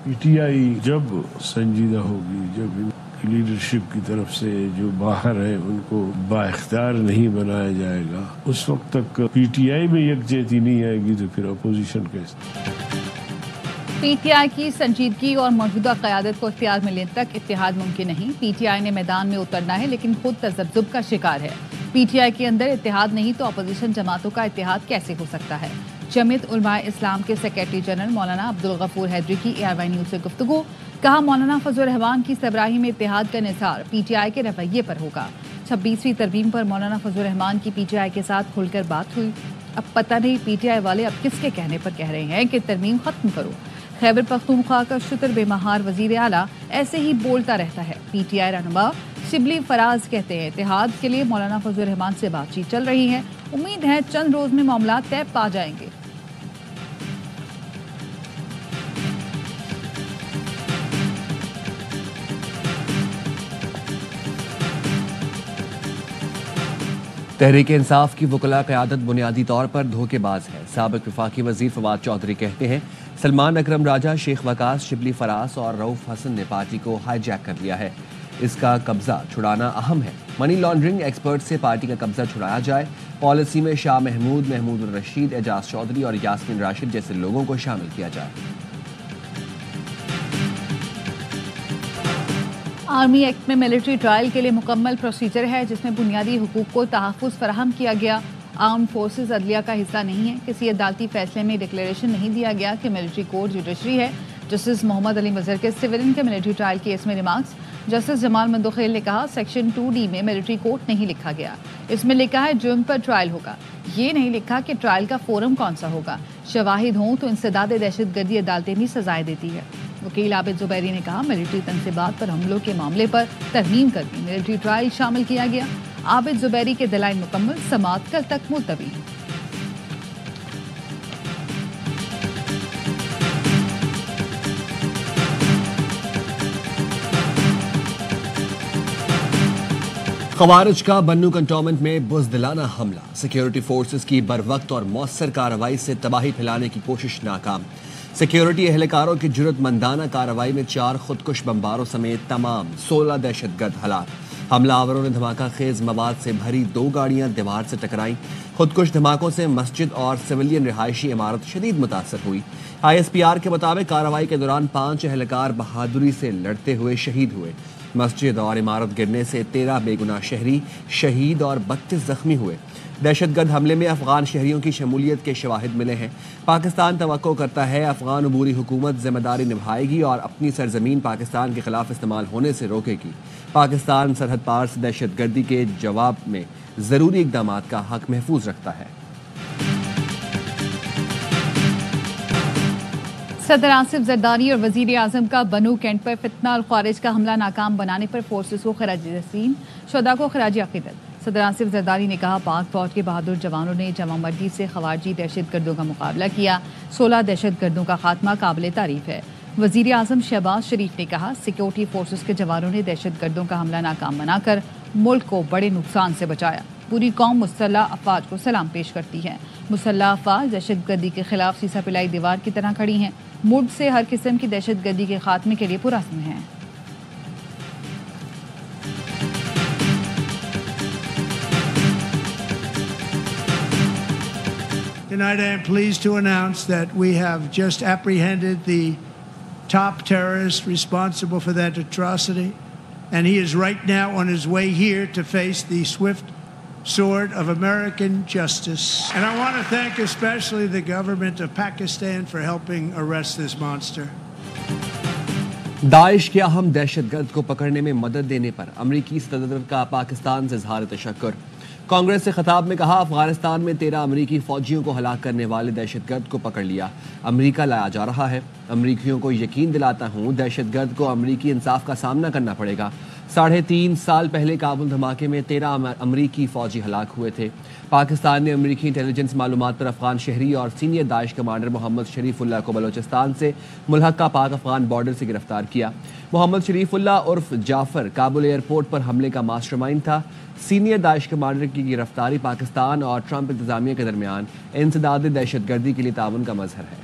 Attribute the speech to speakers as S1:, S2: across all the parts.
S1: P T I جب سنجیدہ ہوگی، جب لیڈرشپ کی طرف سے جو باہر ہے ان کو بااختیار نہیں بنایا جائے گا، اس وقت تک پی ٹی آئی میں یکجہتی نہیں آئے گی تو پھر اپوزیشن کیسے؟
S2: پی ٹی آئی کی سنجیدگی اور موجودہ قیادت کو اختیار ملنے تک اتحاد ممکن نہیں۔ پی ٹی آئی نے میدان میں اترنا ہے لیکن خود تذبذب کا شکار ہے۔ پی ٹی آئی کے اندر اتحاد نہیں تو اپوزیشن جماعتوں کا اتحاد کیسے ہو سکتا ہے؟ جمعیت علماء اسلام کے سیکریٹری جنرل مولانا عبدالغفور حیدری کی ARY نیوز سے گفتگو۔ کہا مولانا فضل الرحمان کی سربراہی میں اتحاد کا انحصار پی ٹی آئی کے رویے پر ہوگا۔ 26ویں ترمیم پر مولانا فضل الرحمان کی پی ٹی آئی کے ساتھ کھل کر بات ہوئی۔ اب پتہ نہیں پی ٹی آئی والے اب کس کے کہنے پر کہہ رہے ہیں کہ ترمیم ختم کرو۔ خیبر پختونخوا کا شتر بے مہار وزیر اعلیٰ ایسے ہی بولتا رہتا ہے۔ پی ٹی آئی رہنما شبلی فراز کہتے ہیں اتحاد کے لیے مولانا فضل الرحمان سے بات چیت چل رہی ہے، امید ہے چند روز میں معاملات طے پا جائیں گے۔
S3: تحریک انصاف کی وکلاء قیادت بنیادی طور پر دھوکے باز ہے۔ سابق وفاقی وزیر فواد چودھری کہتے ہیں سلمان اکرم راجہ، شیخ وقاص، شبلی فراز اور رؤوف حسن نے پارٹی کو ہائی جیک کر لیا ہے۔ اس کا قبضہ چھڑانا اہم ہے۔ منی لانڈرنگ ایکسپرٹ سے پارٹی کا قبضہ چھڑایا جائے۔ پالیسی میں شاہ محمود، محمود الرشید، اعجاز چودھری اور یاسمین راشد جیسے لوگوں کو شامل کیا جائے۔
S2: آرمی ایکٹ میں ملٹری ٹرائل کے لیے مکمل پروسیجر ہے جس میں بنیادی حقوق کو تحفظ فراہم کیا گیا۔ آرم فورسز عدلیہ کا حصہ نہیں ہے۔ کسی عدالتی فیصلے میں ڈکلیریشن نہیں دیا گیا کہ ملٹری کورٹ جوڈیشری ہے۔ جسٹس محمد علی مظہر کے سویلین کے ملٹری ٹرائل کیس میں ریمارکس۔ جسٹس جمال مندوخیل نے کہا سیکشن 2D میں ملٹری کورٹ نہیں لکھا گیا، اس میں لکھا ہے جرم پر ٹرائل ہوگا، یہ نہیں لکھا کہ ٹرائل کا فورم کون سا ہوگا۔ شواہد ہوں تو انسداد دہشت گردی عدالتیں بھی سزائیں دیتی ہے۔ وکیل عابد زبیری نے کہا ملٹری تنصیبات پر حملوں کے معاملے پر ترمیم کر کے ملٹری ٹرائل شامل کیا گیا۔ عابد زبیری کے دلائل مکمل، سماعت کل تک ملتوی۔
S3: خوارج کا بنو کنٹونمنٹ میں بزدلانہ حملہ، سیکیورٹی فورسز کی بروقت اور مؤثر کارروائی سے تباہی پھیلانے کی کوشش ناکام۔ سیکیورٹی اہلکاروں کی جرت مندانہ کارروائی میں 4 خودکش بمباروں سمیت تمام 16 دہشت گرد ہلاک۔ حملہ آوروں نے دھماکہ خیز مواد سے بھری 2 گاڑیاں دیوار سے ٹکرائیں۔ خودکش دھماکوں سے مسجد اور سویلین رہائشی عمارت شدید متاثر ہوئی۔ ISPR کے مطابق کارروائی کے دوران 5 اہلکار بہادری سے لڑتے ہوئے شہید ہوئے۔ مسجد اور عمارت گرنے سے 13 بے گناہ شہری شہید اور 32 زخمی ہوئے۔ دہشت گرد حملے میں افغان شہریوں کی شمولیت کے شواہد ملے ہیں۔ پاکستان توقع کرتا ہے افغان عبوری حکومت ذمہ داری نبھائے گی اور اپنی سرزمین پاکستان کے خلاف استعمال ہونے سے روکے گی۔ پاکستان سرحد پار سے دہشت گردی کے جواب میں ضروری اقدامات کا حق محفوظ رکھتا ہے۔
S2: صدر آصف زرداری اور وزیر اعظم کا بنو کینٹ پر فتنہ الخوارج کا حملہ ناکام بنانے پر فورسز کو خراج تحسین، شہداء کو خراج عقیدت۔ صدر آصف زرداری نے کہا پاک فوج کے بہادر جوانوں نے جمع مردی سے خواریجی دہشت گردوں کا مقابلہ کیا، 16 دہشت گردوں کا خاتمہ قابل تعریف ہے۔ وزیر اعظم شہباز شریف نے کہا سیکیورٹی فورسز کے جوانوں نے دہشت گردوں کا حملہ ناکام بنا کر ملک کو بڑے نقصان سے بچایا۔ پوری قوم مسلح افواج کو سلام پیش کرتی ہے۔ مسلح افواج دہشت گردی کے خلاف سیسا پلائی دیوار کی طرح کھڑی ہیں، ملک سے ہر قسم کی دہشت گردی کے خاتمے کے لیے پرعزم ہیں۔
S4: Tonight I am pleased to announce that we have just apprehended the top terrorist responsible for that atrocity, and he is right now on his way here to face the swift sword of American justice. And I want to thank especially the government of Pakistan for helping arrest this monster.
S3: داعش کے اہم دہشت گرد کو پکڑنے میں مدد دینے پر امریکی صدر کا پاکستان سے اظہار تشکر۔ کانگریس سے خطاب میں کہا افغانستان میں 13 امریکی فوجیوں کو ہلاک کرنے والے دہشت گرد کو پکڑ لیا، امریکہ لایا جا رہا ہے۔ امریکیوں کو یقین دلاتا ہوں دہشت گرد کو امریکی انصاف کا سامنا کرنا پڑے گا۔ 3.5 سال پہلے کابل دھماکے میں 13 امریکی فوجی ہلاک ہوئے تھے۔ پاکستان نے امریکی انٹیلیجنس معلومات پر افغان شہری اور سینئر داعش کمانڈر محمد شریف اللہ کو بلوچستان سے ملحقہ پاک افغان بارڈر سے گرفتار کیا۔ محمد شریف اللہ عرف جعفر کابل ایئرپورٹ پر حملے کا ماسٹر مائنڈ تھا۔ سینئر داعش کمانڈر کی گرفتاری پاکستان اور ٹرمپ انتظامیہ کے درمیان انسداد دہشت گردی کے لیے تعاون کا مظہر ہے۔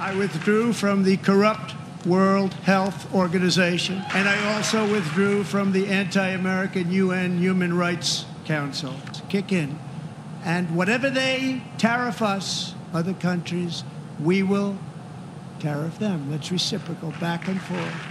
S4: I withdrew from the corrupt World Health Organization, and I also withdrew from the anti-American UN Human Rights Council. Kick in. And whatever they tariff us, other countries, we will tariff them. That's reciprocal, back and forth.